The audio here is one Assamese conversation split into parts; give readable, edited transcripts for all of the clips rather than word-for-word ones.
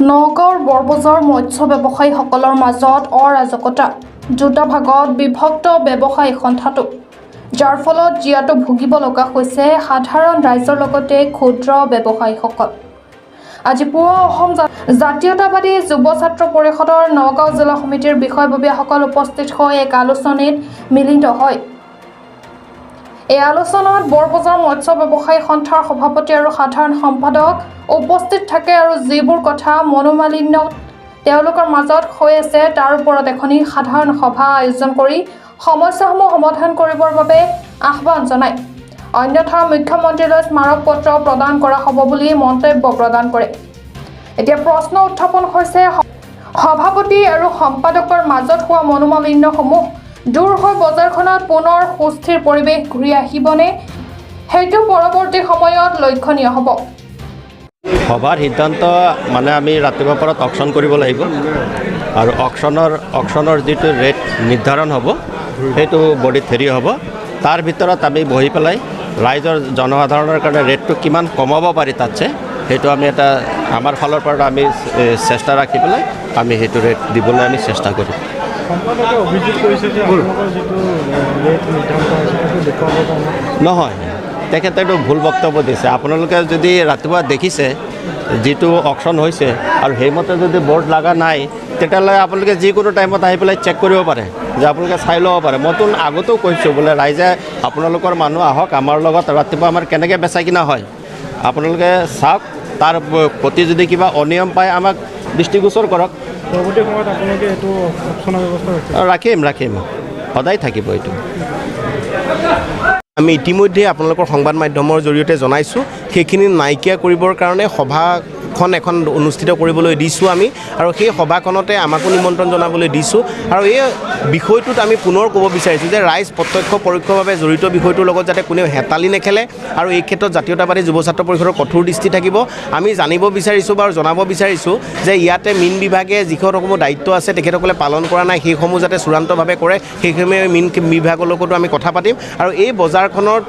নগাঁৱৰ বৰবজাৰ মৎস্য ব্যৱসায়ীসকলৰ মাজত অৰাজকতা দুটা ভাগত বিভক্ত ব্যৱসায়ী সন্থাটো যাৰ ফলত জিয়াটো ভুগিব লগা হৈছে সাধাৰণ ৰাইজৰ লগতে ক্ষুদ্ৰ ব্যৱসায়ীসকল। আজি পুৱা অসম জাতীয়তাবাদী যুৱ ছাত্ৰ পৰিষদৰ নগাঁও জিলা সমিতিৰ বিষয়ববীয়াসকল উপস্থিত হৈ এক আলোচনীত মিলিত হয়। এই আলোচনাত বৰবজাৰ মৎস্য ব্যৱসায়ী সন্থাৰ সভাপতি আৰু সাধাৰণ সম্পাদক উপস্থিত থাকে আৰু যিবোৰ কথা মনোমালিন্য তেওঁলোকৰ মাজত হৈ আছে তাৰ ওপৰত এখনি সাধাৰণ সভা আয়োজন কৰি সমস্যাসমূহ সমাধান কৰিবৰ বাবে আহ্বান জনায়। অন্যথা মুখ্যমন্ত্ৰীলৈ স্মাৰক পত্ৰ প্ৰদান কৰা হ'ব বুলি মন্তব্য প্ৰদান কৰে। এতিয়া প্ৰশ্ন উত্থাপন হৈছে সভাপতি আৰু সম্পাদকৰ মাজত হোৱা মনোমালিন্যসমূহ দূৰ হৈ বজাৰখনত পুনৰ সুস্থিৰ পৰিৱেশ ঘূৰি আহিবনে সেইটো পৰৱৰ্তী সময়ত লক্ষণীয় হ'ব। সভাৰ সিদ্ধান্ত মানে আমি ৰাতিপুৱাৰ পৰা অকশ্যন কৰিব লাগিব আৰু অকশ্যনৰ যিটো ৰেট নিৰ্ধাৰণ হ'ব সেইটো বডিত হেৰি হ'ব। তাৰ ভিতৰত আমি বহি পেলাই ৰাইজৰ জনসাধাৰণৰ কাৰণে ৰেটটো কিমান কমাব পাৰি তাতছে সেইটো আমি এটা আমাৰ ফালৰ পৰা আমি চেষ্টা ৰাখি পেলাই আমি সেইটো ৰেট দিবলৈ আমি চেষ্টা কৰিম। নহয়, তেখেতে এইটো ভুল বক্তব্য দিছে। আপোনালোকে যদি ৰাতিপুৱা দেখিছে যিটো অকশ্যন হৈছে আৰু সেইমতে যদি বৰ্ড লগা নাই তেতিয়াহ'লে আপোনালোকে যিকোনো টাইমত আহি পেলাই চেক কৰিব পাৰে যে আপোনালোকে চাই ল'ব পাৰে। মইতো আগতেও কৈছোঁ বোলে ৰাইজে আপোনালোকৰ মানুহ আহক আমাৰ লগত ৰাতিপুৱা আমাৰ কেনেকৈ বেচা কিনা হয় আপোনালোকে চাওক, তাৰ প্ৰতি যদি কিবা অনিয়ম পায় আমাক দৃষ্টিগোচৰ কৰক। পৰৱৰ্তী সময়ত আপোনালোকে এইটো অপশ্যনৰ ব্যৱস্থা ৰাখিম সদায় থাকিব এইটো। আমি ইতিমধ্যে আপোনালোকৰ সংবাদ মাধ্যমৰ জৰিয়তে জনাইছোঁ সেইখিনি নাইকিয়া কৰিবৰ কাৰণে সভাখন এখন অনুষ্ঠিত কৰিবলৈ দিছোঁ আমি আৰু সেই সভাখনতে আমাকো নিমন্ত্ৰণ জনাবলৈ দিছোঁ। আৰু এই বিষয়টোত আমি পুনৰ ক'ব বিচাৰিছোঁ যে ৰাইজ প্ৰত্যক্ষ পৰোক্ষভাৱে জড়িত বিষয়টোৰ লগত যাতে কোনেও হেতালি নেখেলে আৰু এই ক্ষেত্ৰত জাতীয়তাবাদী যুৱ ছাত্ৰ পৰিষদৰ কঠোৰ দৃষ্টি থাকিব। আমি জানিব বিচাৰিছোঁ বা জনাব বিচাৰিছোঁ যে ইয়াতে মীন বিভাগে যিসমূহ দায়িত্ব আছে তেখেতসকলে পালন কৰা নাই সেইসমূহ যাতে চূড়ান্তভাৱে কৰে, সেইসমূহে মীন বিভাগৰ লগতো আমি কথা পাতিম। আৰু এই বজাৰখনত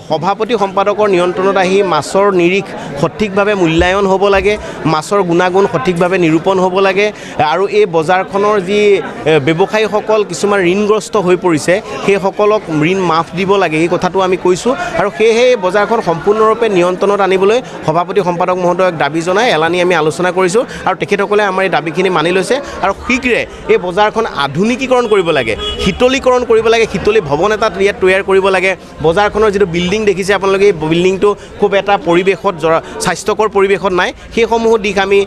সভাপতি সম্পাদকৰ নিয়ন্ত্ৰণত আহি মাছৰ নিৰিখ সঠিকভাৱে মূল্যায়ন হ'ব লাগে, মাছৰ গুণাগুণ সঠিকভাৱে নিৰূপণ হ'ব লাগে আৰু এই বজাৰখনৰ যি ব্যৱসায়ীসকল কিছুমান ঋণগ্ৰস্ত হৈ পৰিছে সেইসকলক ঋণ মাফ দিব লাগে, এই কথাটো আমি কৈছোঁ। আৰু সেয়েহে এই বজাৰখন সম্পূৰ্ণৰূপে নিয়ন্ত্ৰণত আনিবলৈ সভাপতি সম্পাদক মহোদয়ক দাবী জনাই এলানি আমি আলোচনা কৰিছোঁ আৰু তেখেতসকলে আমাৰ এই দাবীখিনি মানি লৈছে। আৰু শীঘ্ৰে এই বজাৰখন আধুনিকীকৰণ কৰিব লাগে, শীতলীকৰণ কৰিব লাগে, শীতলী ভৱন এটা ইয়াত তৈয়াৰ কৰিব লাগে। বজাৰখনৰ যিটো বিল্ডিং দেখিছে আপোনালোকে, এই বিল্ডিংটো খুব এটা পৰিৱেশত স্বাস্থ্যকৰ পৰিৱেশত নাই। সেইসমূহ দিশ আমি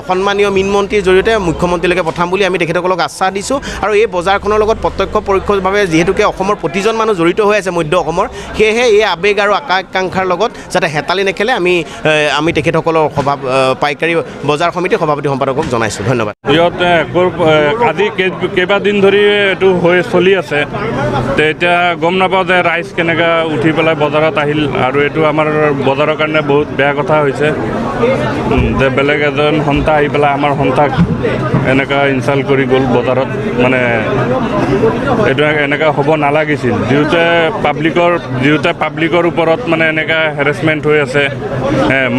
সন্মানীয় মীনমন্ত্ৰীৰ জৰিয়তে মুখ্যমন্ত্ৰীলৈকে পঠাম বুলি আমি তেখেতসকলক আশ্বাস দিছোঁ। আৰু এই বজাৰখনৰ লগত প্ৰত্যক্ষ পৰোক্ষভাৱে যিহেতুকে অসমৰ প্ৰতিজন মানুহ জড়িত হৈ আছে মধ্য অসমৰ, সেয়েহে এই আৱেগ আৰু আকাংক্ষাৰ লগত যাতে হেতালি নেখেলে আমি তেখেতসকলৰ পাইকাৰী বজাৰ সমিতিৰ সভাপতি সম্পাদকক জনাইছোঁ। ধন্যবাদ। ইয়াত আজি কেইবাদিন ধৰি এইটো হৈ চলি আছে, এতিয়া গম নাপাওঁ যে ৰাইজ কেনেকৈ উঠি পেলাই বজাৰত আহিল আৰু এইটো আমাৰ বজাৰৰ কাৰণে বহুত বেয়া কথা হৈছে যে বেলেগ এজন সন্থা আহি পেলাই আমাৰ সন্থাক এনেকুৱা ইনচাল্ট কৰি গ'ল বজাৰত। মানে এইটো এনেকুৱা হ'ব নালাগিছিল, যিহেতু পাব্লিকৰ ওপৰত মানে এনেকুৱা হেৰেছমেণ্ট হৈ আছে।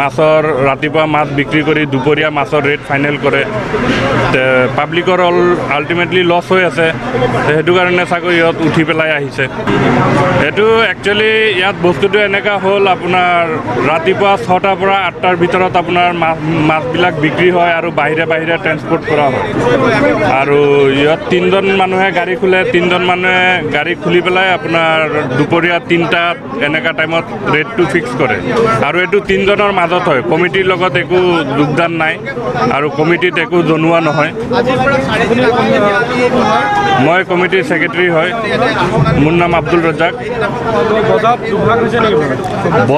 মাছৰ ৰাতিপুৱা মাছ বিক্ৰী কৰি দুপৰীয়া মাছৰ ৰেট ফাইনেল কৰে, পাব্লিকৰ আল্টিমেটলি লছ হৈ আছে। সেইটো কাৰণে চাগৈ ইয়াত উঠি পেলাই আহিছে। এইটো একচুৱেলি ইয়াত বস্তুটো এনেকুৱা হ'ল আপোনাৰ ৰাতিপুৱা 6টাৰ পৰা 8টাৰ ভিতৰত আপোনাৰ মাছবিলাক বিক্ৰী হয় আৰু বাহিৰে ট্ৰেন্সপৰ্ট কৰা হয়। আৰু ইয়াত 3জন মানুহে গাড়ী খোলে, 3জন মানুহে গাড়ী খুলি পেলাই আপোনাৰ দুপৰীয়া 3টাত এনেকুৱা টাইমত ৰেটটো ফিক্স কৰে আৰু এইটো 3জনৰ মাজত হয়, কমিটিৰ লগত একো যোগদান নাই আৰু কমিটিত একো জনোৱা নহয়। মই কমিটিৰ ছেক্ৰেটাৰী হয়, মোৰ নাম আব্দুল ৰজ্জাক।